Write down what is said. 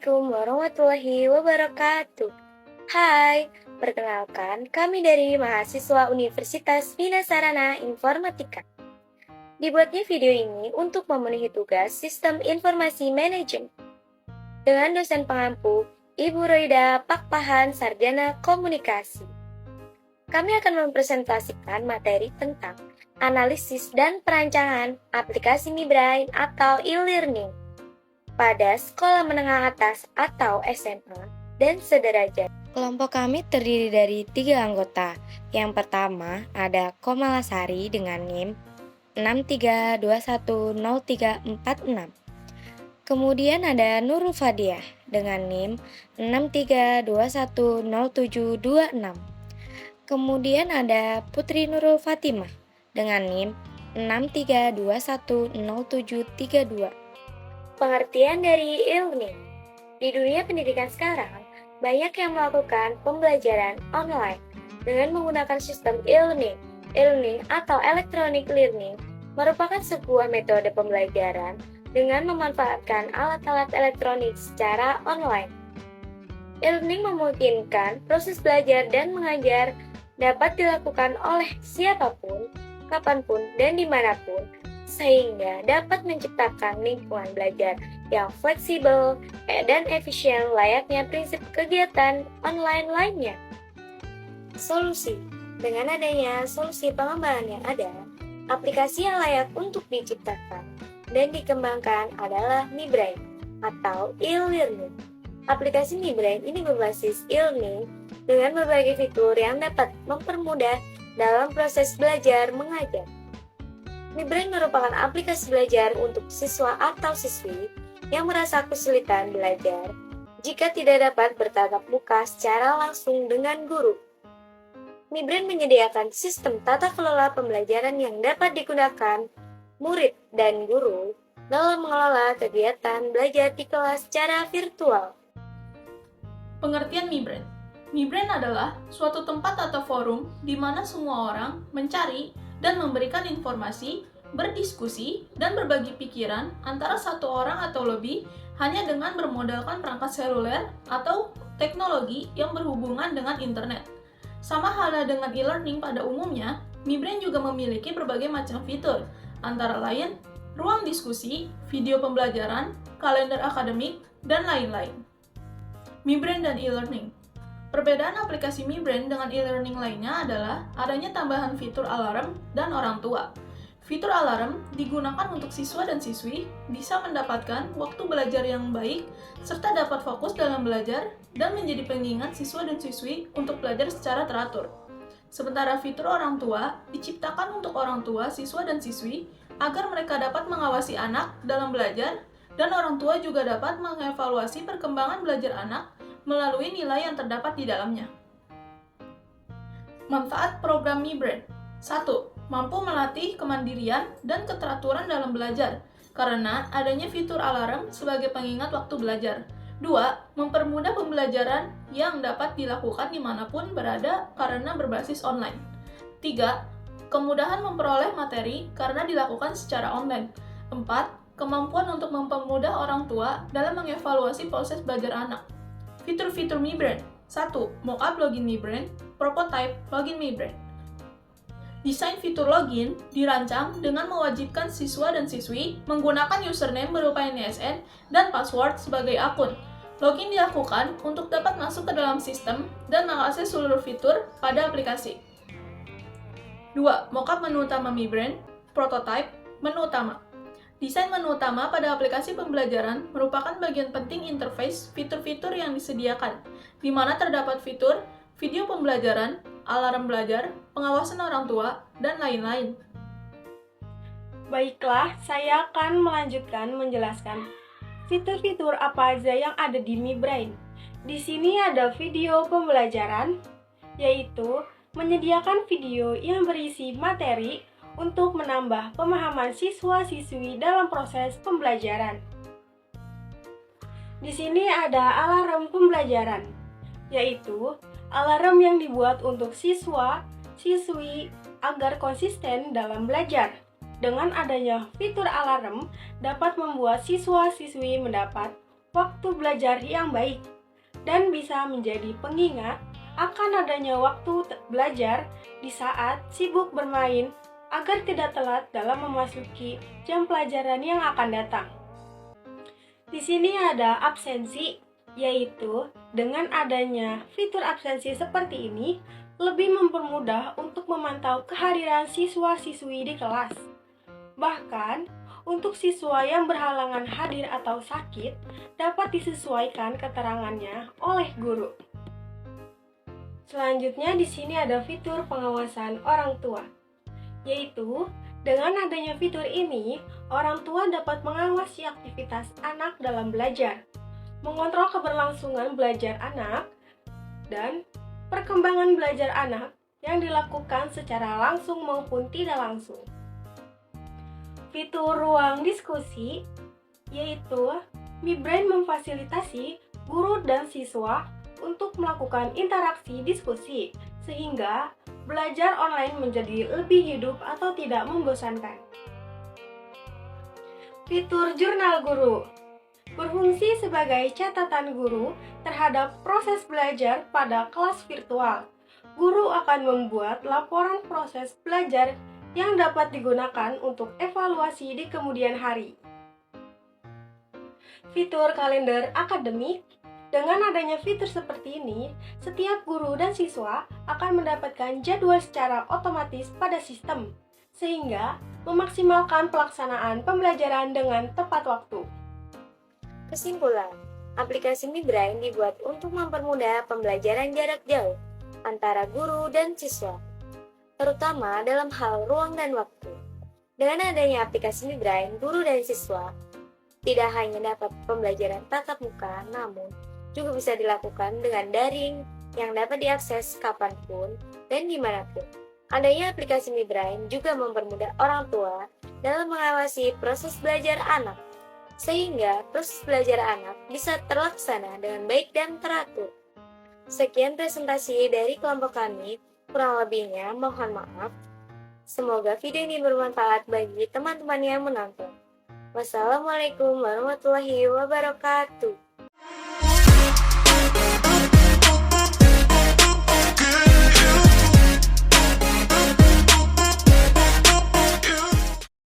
Assalamualaikum warahmatullahi wabarakatuh. Hai, perkenalkan kami dari mahasiswa Universitas Bina Sarana Informatika. Dibuatnya video ini untuk memenuhi tugas Sistem Informasi Manajemen dengan dosen pengampu Ibu Roida Pakpahan Sarjana Komunikasi. Kami akan mempresentasikan materi tentang analisis dan perancangan aplikasi MiBrain atau e-learning pada sekolah menengah atas atau SMA dan sederajat. Kelompok kami terdiri dari 3 anggota. Yang pertama ada Komalasari dengan NIM 63210346. Kemudian ada Nurul Fadiah dengan NIM 63210726. Kemudian ada Putri Nurul Fatimah dengan NIM 63210732. Pengertian dari e-learning. Di dunia pendidikan sekarang, banyak yang melakukan pembelajaran online dengan menggunakan sistem e-learning. E-learning atau electronic learning merupakan sebuah metode pembelajaran dengan memanfaatkan alat-alat elektronik secara online. E-learning memungkinkan proses belajar dan mengajar dapat dilakukan oleh siapapun, kapanpun, dan dimanapun, sehingga dapat menciptakan lingkungan belajar yang fleksibel dan efisien layaknya prinsip kegiatan online lainnya. Solusi. Dengan adanya solusi pengembangan yang ada, aplikasi yang layak untuk diciptakan dan dikembangkan adalah MiBrain atau e-learning. Aplikasi MiBrain ini berbasis e-learning dengan berbagai fitur yang dapat mempermudah dalam proses belajar mengajar. MiBrain merupakan aplikasi belajar untuk siswa atau siswi yang merasa kesulitan belajar jika tidak dapat bertatap muka secara langsung dengan guru. MiBrain menyediakan sistem tata kelola pembelajaran yang dapat digunakan murid dan guru dalam mengelola kegiatan belajar di kelas secara virtual. Pengertian MiBrain. MiBrain adalah suatu tempat atau forum di mana semua orang mencari dan memberikan informasi, berdiskusi, dan berbagi pikiran antara satu orang atau lebih hanya dengan bermodalkan perangkat seluler atau teknologi yang berhubungan dengan internet. Sama halnya dengan e-learning pada umumnya, MiBrain juga memiliki berbagai macam fitur, antara lain ruang diskusi, video pembelajaran, kalender akademik, dan lain-lain. MiBrain dan e-learning. Perbedaan aplikasi MiBrain dengan e-learning lainnya adalah adanya tambahan fitur alarm dan orang tua. Fitur alarm digunakan untuk siswa dan siswi bisa mendapatkan waktu belajar yang baik serta dapat fokus dalam belajar dan menjadi pengingat siswa dan siswi untuk belajar secara teratur. Sementara fitur orang tua diciptakan untuk orang tua, siswa, dan siswi agar mereka dapat mengawasi anak dalam belajar dan orang tua juga dapat mengevaluasi perkembangan belajar anak melalui nilai yang terdapat di dalamnya. Manfaat program MiBrain. 1. Mampu melatih kemandirian dan keteraturan dalam belajar, karena adanya fitur alarm sebagai pengingat waktu belajar. 2. Mempermudah pembelajaran yang dapat dilakukan dimanapun berada karena berbasis online. 3. Kemudahan memperoleh materi karena dilakukan secara online. 4. Kemampuan untuk mempermudah orang tua dalam mengevaluasi proses belajar anak. Fitur-fitur MiBrain. 1. Mockup login MiBrain, prototype login MiBrain. Desain fitur login dirancang dengan mewajibkan siswa dan siswi menggunakan username berupa NISN dan password sebagai akun. Login dilakukan untuk dapat masuk ke dalam sistem dan mengakses seluruh fitur pada aplikasi. 2. Mockup menu utama MiBrain, prototype menu utama. Desain menu utama pada aplikasi pembelajaran merupakan bagian penting interface fitur-fitur yang disediakan, di mana terdapat fitur, video pembelajaran, alarm belajar, pengawasan orang tua, dan lain-lain. Baiklah, saya akan melanjutkan menjelaskan fitur-fitur apa aja yang ada di MiBrain. Di sini ada video pembelajaran, yaitu menyediakan video yang berisi materi untuk menambah pemahaman siswa-siswi dalam proses pembelajaran. Di sini ada alarm pembelajaran, yaitu alarm yang dibuat untuk siswa-siswi agar konsisten dalam belajar. Dengan adanya fitur alarm dapat membuat siswa-siswi mendapat waktu belajar yang baik dan bisa menjadi pengingat akan adanya waktu belajar di saat sibuk bermain agar tidak telat dalam memasuki jam pelajaran yang akan datang. Di sini ada absensi, yaitu dengan adanya fitur absensi seperti ini lebih mempermudah untuk memantau kehadiran siswa-siswi di kelas. Bahkan, untuk siswa yang berhalangan hadir atau sakit, dapat disesuaikan keterangannya oleh guru. Selanjutnya di sini ada fitur pengawasan orang tua, yaitu dengan adanya fitur ini, orang tua dapat mengawasi aktivitas anak dalam belajar, mengontrol keberlangsungan belajar anak, dan perkembangan belajar anak yang dilakukan secara langsung maupun tidak langsung. Fitur ruang diskusi, yaitu MiBrain memfasilitasi guru dan siswa untuk melakukan interaksi diskusi, sehingga belajar online menjadi lebih hidup atau tidak membosankan. Fitur jurnal guru berfungsi sebagai catatan guru terhadap proses belajar pada kelas virtual. Guru akan membuat laporan proses belajar yang dapat digunakan untuk evaluasi di kemudian hari. Fitur kalender akademik. Dengan adanya fitur seperti ini, setiap guru dan siswa akan mendapatkan jadwal secara otomatis pada sistem, sehingga memaksimalkan pelaksanaan pembelajaran dengan tepat waktu. Kesimpulan, aplikasi MiBrain dibuat untuk mempermudah pembelajaran jarak jauh antara guru dan siswa, terutama dalam hal ruang dan waktu. Dengan adanya aplikasi MiBrain, guru dan siswa tidak hanya dapat pembelajaran tatap muka, namun juga bisa dilakukan dengan daring yang dapat diakses kapanpun dan dimanapun. Adanya aplikasi MiBrain juga mempermudah orang tua dalam mengawasi proses belajar anak, sehingga proses belajar anak bisa terlaksana dengan baik dan teratur. Sekian presentasi dari kelompok kami, kurang lebihnya mohon maaf. Semoga video ini bermanfaat bagi teman-teman yang menonton. Wassalamualaikum warahmatullahi wabarakatuh.